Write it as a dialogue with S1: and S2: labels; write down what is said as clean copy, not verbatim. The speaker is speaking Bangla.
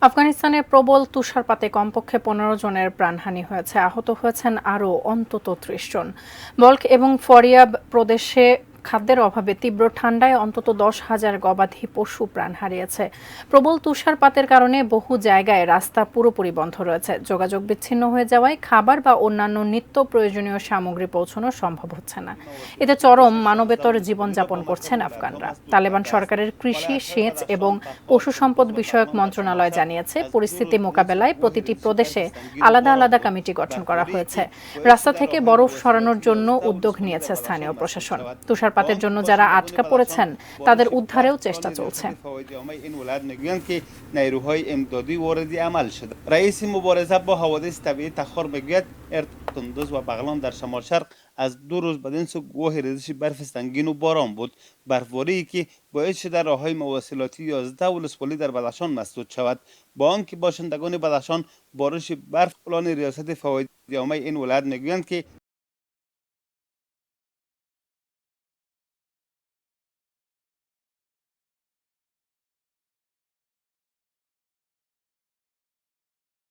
S1: আফগানিস্তানে প্রবল তুষারপাতে কমপক্ষে ১৫ জনের প্রাণহানি হয়েছে, আহত হয়েছেন আরও অন্তত ৩০ জন। বল্ক এবং ফরিয়াব প্রদেশে খাদ্যের অভাবে তীব্র ঠান্ডায় অন্তত ১০,০০০ গবাদি পশু প্রাণ হারিয়েছে। প্রবল তুষারপাতের কারণে বহু জায়গায় রাস্তা পুরোপুরি বন্ধ রয়েছে। যোগাযোগ বিচ্ছিন্ন হয়ে যাওয়ায় খাবার বা অন্যান্য নিত্য প্রয়োজনীয় সামগ্রী পৌঁছানো সম্ভব হচ্ছে না। এতে চরম মানবেতর জীবনযাপন করছেন আফগানরা। তালেবান সরকারের কৃষি, সেচ এবং পশু সম্পদ বিষয়ক মন্ত্রণালয় জানিয়েছে, পরিস্থিতি মোকাবেলায় প্রতিটি প্রদেশে আলাদা আলাদা কমিটি গঠন করা হয়েছে। রাস্তা থেকে বরফ সরানোর জন্য উদ্যোগ নিয়েছে স্থানীয় প্রশাসন। তুষারপাতের জন্য যারা আটকা পড়েছেন তাদের উদ্ধারেও চেষ্টা চলছে।
S2: تندوز و بغلان در شمال شرق از 2 روز بدین سو گواه ریزش برف سنگین و باران بود. برفباری که باعث شده راههای مواصلاتی 11 ولسوالی در بدخشان مسدود شود. با آنکه باشندگان بدخشان بارش برف، پلان ریاست فوایدنامه این ولایت میگویند که